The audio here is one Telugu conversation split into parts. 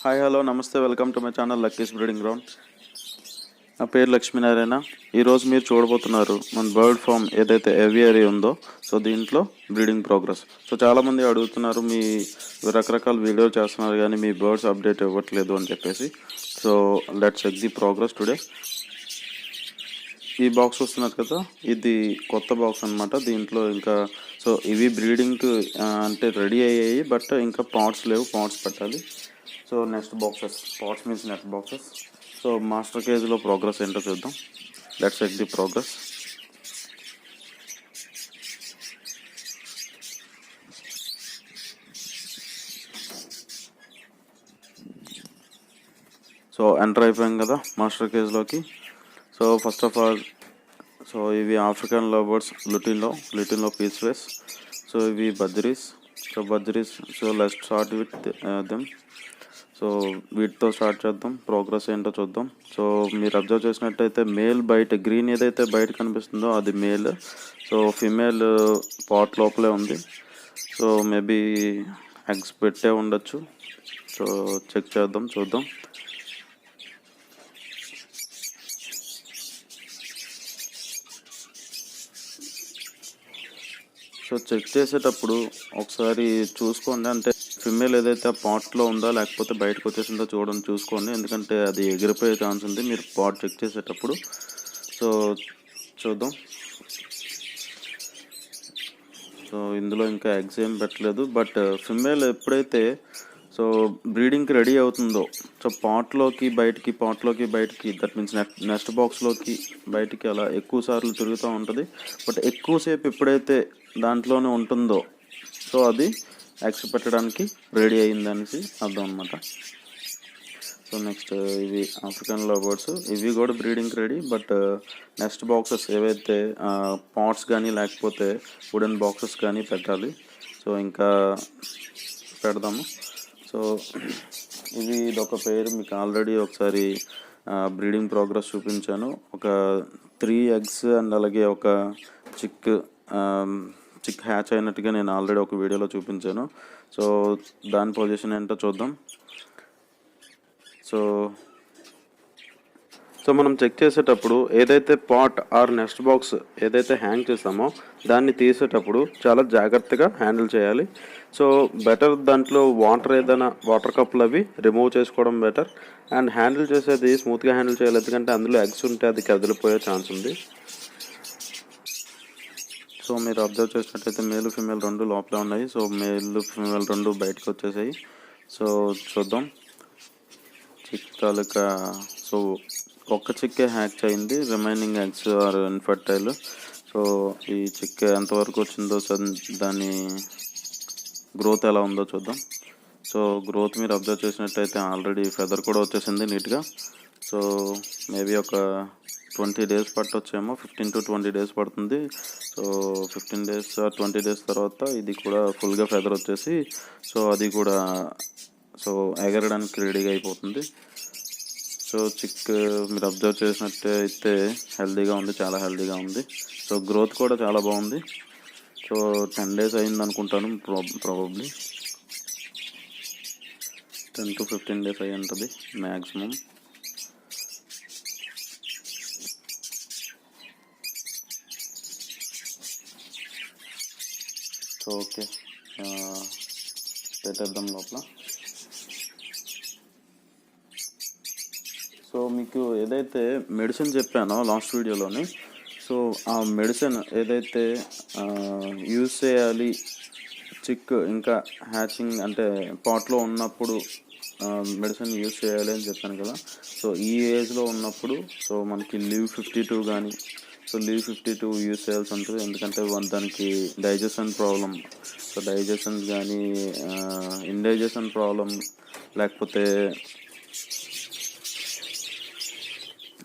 హాయ్ హలో నమస్తే, welcome to my channel Lucky's breeding ground. నా పేరు లక్ష్మీనారాయణ. ఈరోజు మీరు చూడబోతున్నారు మన బర్డ్ ఫామ్ ఏదైతే ఏవియరీ ఉందో. సో దీంట్లో బ్రీడింగ్ ప్రోగ్రెస్. సో చాలామంది అడుగుతున్నారు, మీ రకరకాల వీడియోలు చేస్తున్నారు కానీ మీ బర్డ్స్ అప్డేట్ ఇవ్వట్లేదు అని చెప్పేసి. So let's check the progress today. ఈ బాక్స్ వస్తున్నారు కదా, ఇది కొత్త బాక్స్ అనమాట. దీంట్లో ఇంకా సో ఇవి బ్రీడింగ్ అంటే రెడీ అయ్యాయి, బట్ ఇంకా పాట్స్ లేవు, పాట్స్ పెట్టాలి. So next boxes, pots means next boxes. So master కేజ్లో ప్రోగ్రెస్ ఏంటో చూద్దాం. Let's check the progress. So enter అయిపోయాం కదా మాస్టర్ కేజ్లోకి. So first of all, so ఇవి ఆఫ్రికన్ లవ్బర్డ్స్ లుటిన్లో పీస్ వేస్. సో ఇవి budgeries. So let's start with them. So వీటితో స్టార్ట్ చేద్దాం, ప్రోగ్రెస్ ఏంటో చూద్దాం. సో మీరు అబ్జర్వ్ చేసినట్టయితే మేల్ బయట గ్రీన్ ఏదైతే బయట కనిపిస్తుందో అది మేల్. సో ఫిమేల్ పాట్ లోపలే ఉంది. సో మేబీ ఎగ్స్ పెట్టే ఉండొచ్చు. సో చెక్ చేద్దాం, చూద్దాం. సో చెక్ చేసేటప్పుడు ఒకసారి చూసుకోండి, అంటే ఫిమేల్ ఏదైతే ఆ పాట్లో ఉందా లేకపోతే బయటకు వచ్చేసిందో చూసుకోండి, ఎందుకంటే అది ఎగిరిపోయే ఛాన్స్ ఉంది మీరు పాట్ చెక్ చేసేటప్పుడు. సో చూద్దాం. సో ఇందులో ఇంకా ఎగ్స్ ఏం పెట్టలేదు, బట్ ఫిమేల్ ఎప్పుడైతే సో బ్రీడింగ్కి రెడీ అవుతుందో, సో పాట్లోకి బయటికి దట్ మీన్స్ నెక్స్ట్ బాక్స్లోకి బయటికి అలా ఎక్కువ సార్లు తిరుగుతూ ఉంటుంది. బట్ ఎక్కువసేపు ఎప్పుడైతే దాంట్లోనే ఉంటుందో సో అది ఎగ్స్ పెట్టడానికి రెడీ అయిందనేసి అర్థం అనమాట. సో నెక్స్ట్ ఇవి ఆఫ్రికన్ లవ్బర్డ్స్, ఇవి కూడా బ్రీడింగ్కి రెడీ. బట్ నెక్స్ట్ బాక్సెస్ ఏవైతే పాట్స్ కానీ లేకపోతే వుడెన్ బాక్సెస్ కానీ పెట్టాలి. సో ఇంకా పెడదాము. సో ఇదొక పేరు మీకు ఆల్రెడీ ఒకసారి బ్రీడింగ్ ప్రోగ్రెస్ చూపించాను. ఒక 3 ఎగ్స్ అండ్ అలాగే ఒక చిక్ హ్యాచ్ అయినట్టుగా నేను ఆల్రెడీ ఒక వీడియోలో చూపించాను. సో దాని పొజిషన్ ఏంటో చూద్దాం. సో మనం చెక్ చేసేటప్పుడు ఏదైతే పాట్ ఆర్ నెక్స్ట్ బాక్స్ ఏదైతే హ్యాంగ్ చేస్తామో దాన్ని తీసేటప్పుడు చాలా జాగ్రత్తగా హ్యాండిల్ చేయాలి. సో బెటర్ దాంట్లో వాటర్ కప్పులు అవి రిమూవ్ చేసుకోవడం బెటర్. అండ్ హ్యాండిల్ చేసేది స్మూత్గా హ్యాండిల్ చేయాలి, ఎందుకంటే అందులో ఎగ్స్ ఉంటే అది కదిలిపోయే ఛాన్స్ ఉంది. సో మీరు అబ్జర్వ్ చేసినట్టయితే మేల్ ఫీమేల్ రెండు లోపల ఉన్నాయి. సో మేల్ ఫీమేల్ రెండు బయటకు వచ్చేసాయి. సో చూద్దాం చిక్ తాలూకా. సో ఒక్క చిక్కే హ్యాచ్ అయింది, remaining eggs are infertile. So ఈ చిక్ ఎంతవరకు వచ్చిందో దాని గ్రోత్ ఎలా ఉందో చూద్దాం. సో గ్రోత్ మీరు అబ్జర్వ్ చేసినట్టయితే ఆల్రెడీ ఫెదర్ కూడా వచ్చేసింది నీట్గా. సో మేబీ ఒక 20 డేస్ పట్టొచ్చేమో, 15 to 20 డేస్ పడుతుంది. సో 15 డేస్ ఆర్ 20 డేస్ తర్వాత ఇది కూడా ఫుల్గా ఫెదర్ వచ్చేసి సో అది కూడా సో ఎగరడానికి రెడీగా అయిపోతుంది. సో చిక్ మీరు అబ్జర్వ్ చేసినట్టయితే హెల్తీగా ఉంది, చాలా హెల్తీగా ఉంది. సో గ్రోత్ కూడా చాలా బాగుంది. సో 10 డేస్ అయింది అనుకుంటాను, ప్రాబబ్లీ 10 to 15 డేస్ అయి ఉంటుంది మ్యాక్సిమం. సో ఓకే, పెట్టేద్దాం లోపల. సో మీకు ఏదైతే మెడిసిన్ చెప్పానో లాస్ట్ వీడియోలోని, సో ఆ మెడిసిన్ ఏదైతే యూజ్ చేయాలి చిక్ ఇంకా హ్యాచింగ్ అంటే పాట్లో ఉన్నప్పుడు మెడిసిన్ యూజ్ చేయాలి అని చెప్పాను కదా. సో ఈ ఏజ్లో ఉన్నప్పుడు సో మనకి లీవ్ 52 కానీ సో లీవ్ 52 యూజ్ చేయాల్సి ఉంటుంది, ఎందుకంటే దానికి డైజెషన్ ప్రాబ్లం. సో డైజెషన్ కానీ ఇండైజెషన్ ప్రాబ్లం లేకపోతే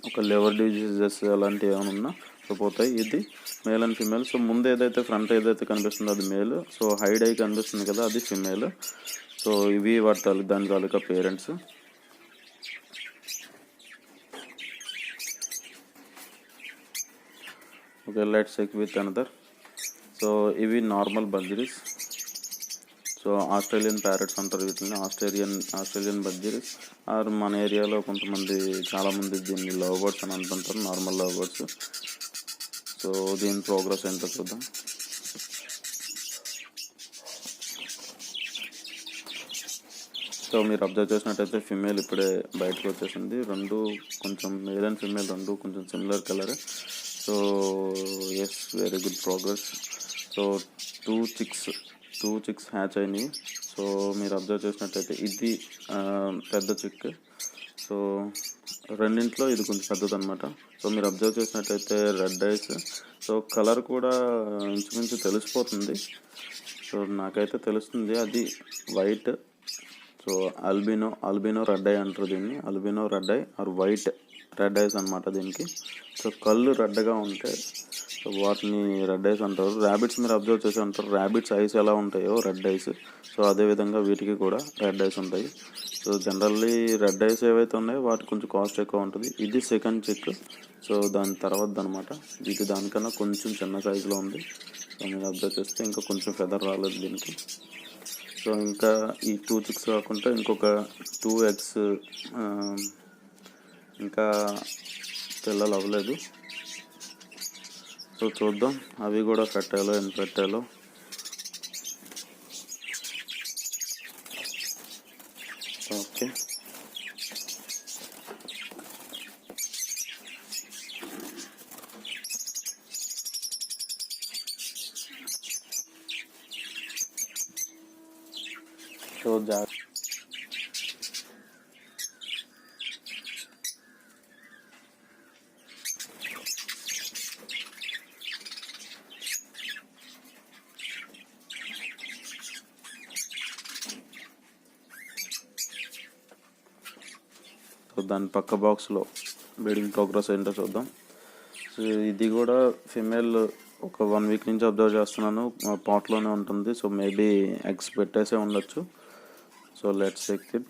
ఒక లివర్ డిజీజెస్ అలాంటివి ఏమైనా ఉన్నా సో పోతాయి. ఇది మేల్ అండ్ ఫిమేల్. సో ముందు ఏదైతే ఫ్రంట్ ఏదైతే కనిపిస్తుందో అది మేల్. సో హైడ్ అయి కనిపిస్తుంది కదా అది ఫిమేల్. సో ఇవి దాని తాలూకా parents. Okay, let's check with another. So ఇవి normal budgeries. So so Australian parrots అంటారు వీటిని, ఆస్ట్రేలియన్ బడ్జీస్. ఆర్ మన ఏరియాలో చాలామంది దీన్ని లవ్ బర్డ్స్ అని అంటుంటారు, నార్మల్ లవ్ బర్డ్స్. సో దీని ప్రోగ్రెస్ ఏంటో చూద్దాం. సో మీరు అబ్జర్వ్ చేసినట్టయితే ఫిమేల్ ఇప్పుడే బయటకు వచ్చేసింది. కొంచెం మేల్ అండ్ ఫిమేల్ కొంచెం similar colour. So yes, very good progress. So two chicks hatch అయినాయి. సో మీరు అబ్జర్వ్ చేసినట్టయితే ఇది పెద్ద చిక్. సో రెండింట్లో ఇది కొంచెం పెద్దదన్నమాట. సో మీరు అబ్జర్వ్ చేసినట్టయితే రెడ్ ఐస్. సో కలర్ కూడా ఇంచుమించు తెలిసిపోతుంది. సో నాకైతే తెలుస్తుంది అది white. So albino red eye అంటారు దీన్ని, albino red eye or white red eyes అనమాట దీనికి. సో కళ్ళు రెడ్గా ఉంటాయి, సో వాటిని రెడ్ ఐస్ అంటారు. ర్యాబిట్స్ మీరు అబ్జర్వ్ చేసి ఉంటారు, ర్యాబిట్స్ ఐస్ ఎలా ఉంటాయో రెడ్ ఐస్, సో అదేవిధంగా వీటికి కూడా రెడ్ ఐస్ ఉంటాయి. సో జనరల్లీ రెడ్ ఐస్ ఏవైతే ఉన్నాయో వాటికి కొంచెం కాస్ట్ ఎక్కువ ఉంటుంది. ఇది సెకండ్ చిక్. సో దాని తర్వాత అనమాట, ఇది దానికన్నా కొంచెం చిన్న సైజులో ఉంది. సో మీరు అబ్జర్వ్ చేస్తే ఇంకా కొంచెం ఫెదర్ రాలేదు దీనికి. సో ఇంకా ఈ 2 చిక్స్ కాకుండా ఇంకొక 2 eggs ఇంకా పిల్లలు అవ్వలేదు. సో చూద్దాం అవి కూడా ఫెర్టైలో ఇన్ఫెర్టైలో. ఓకే, సో దాని పక్క బాక్స్లో బ్రీడింగ్ ప్రోగ్రెస్ ఏంటో చూద్దాం. సో ఇది కూడా ఫిమేల్ ఒక 1 week నుంచి అబ్జర్వ్ చేస్తున్నాను, పాట్లోనే ఉంటుంది. సో మేబీ ఎగ్స్ పెట్టేసే ఉండొచ్చు. So let's check it.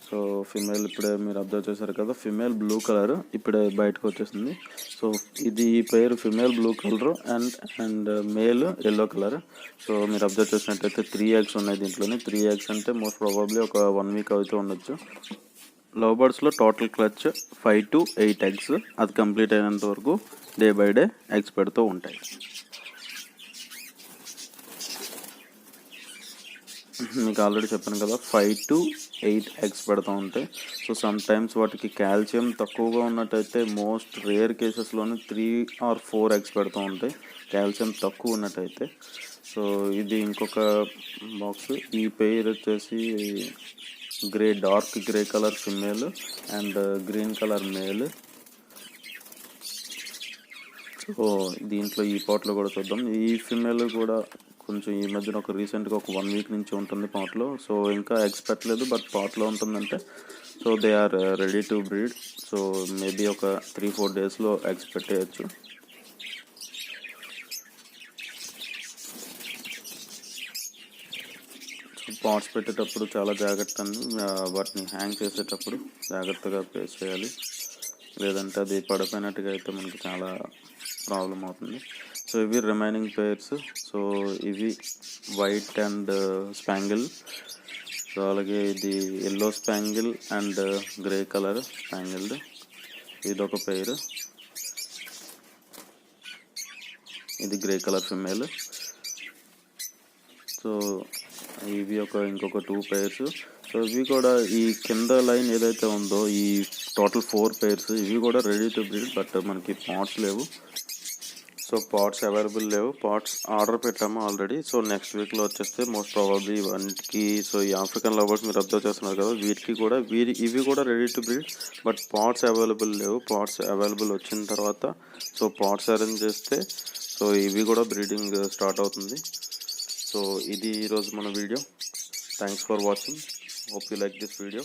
So female ఇప్పుడే మీరు అబ్జర్వ్ చేశారు కదా, ఫిమేల్ బ్లూ కలర్ ఇప్పుడే బయటకు వచ్చేసింది. సో ఇది పేరు female blue colour and male yellow colour. So మీరు అబ్జర్వ్ చేసినట్టయితే 3 eggs ఉన్నాయి దీంట్లోనే. 3 eggs అంటే మోస్ట్ ప్రాబబ్లీ ఒక 1 week అవుతూ ఉండొచ్చు. లవ్ బర్డ్స్లో టోటల్ క్లచ్ 5 to 8 eggs. అది కంప్లీట్ అయినంత వరకు డే బై డే ఎగ్స్ పెడుతూ ఉంటాయి. మీకు ఆల్రెడీ చెప్పాను కదా, 5 to 8 eggs పెడతా ఉంటాయి. సో సమ్ టైమ్స్ వాటికి కాల్షియం తక్కువగా ఉన్నట్టయితే మోస్ట్ రేర్ కేసెస్లోనే 3 or 4 eggs పెడుతూ ఉంటాయి, కాల్షియం తక్కువ ఉన్నట్టయితే. సో ఇది ఇంకొక బాక్స్. ఈ పెయిర్ వచ్చేసి dark grey colour female and green colour male. So దీంట్లో ఈ పాట్లో కూడా చూద్దాం. ఈ ఫిమేల్ కూడా కొంచెం ఈ మధ్యన రీసెంట్గా ఒక 1 week నుంచి ఉంటుంది పాట్లో. సో ఇంకా ఎగ్స్ పెట్టలేదు, బట్ పాట్లో ఉంటుందంటే so they are ready to breed. So maybe ఒక 3-4 daysలో ఎగ్స్ పెట్టేయచ్చు. సో పాట్స్ పెట్టేటప్పుడు చాలా జాగ్రత్తగా వాటిని హ్యాంగ్ చేసేటప్పుడు జాగ్రత్తగా ప్లేస్ చేయాలి, లేదంటే అది పడిపోయినట్టుగా అయితే మనకి చాలా ప్రాబ్లం అవుతుంది. సో ఇవి రిమైనింగ్ పేర్స్. సో ఇవి వైట్ అండ్ స్పాంగిల్. సో అలాగే ఇది yellow spangle and grey colour spangled, ఇదొక పేర్. ఇది గ్రే కలర్ ఫిమేల్. సో ఇవి ఇంకొక 2 pairs. సో ఇవి కూడా ఈ కింద లైన్ ఏదైతే ఉందో ఈ టోటల్ 4 pairs ఇవి కూడా రెడీ టు బ్రీడ్, బట్ మనకి పాట్స్ లేవు. సో పాట్స్ అవైలబుల్ లేవు. పాట్స్ ఆర్డర్ పెట్టాము ఆల్రెడీ. సో నెక్స్ట్ వీక్లో వచ్చేస్తే మోస్ట్ ప్రాబబ్లీ వాటికి. సో ఈ ఆఫ్రికన్ లవర్స్ మీరు అబ్జర్వ్ చేస్తున్నారు కదా, వీటికి కూడా ఇవి కూడా ready to breed, but pots available లేవు. పాట్స్ అవైలబుల్ వచ్చిన తర్వాత సో పాట్స్ అరేంజ్ చేస్తే సో ఇవి కూడా బ్రీడింగ్ స్టార్ట్ అవుతుంది. సో ఇది ఈరోజు మన video. Thanks for watching. Hope you like this video.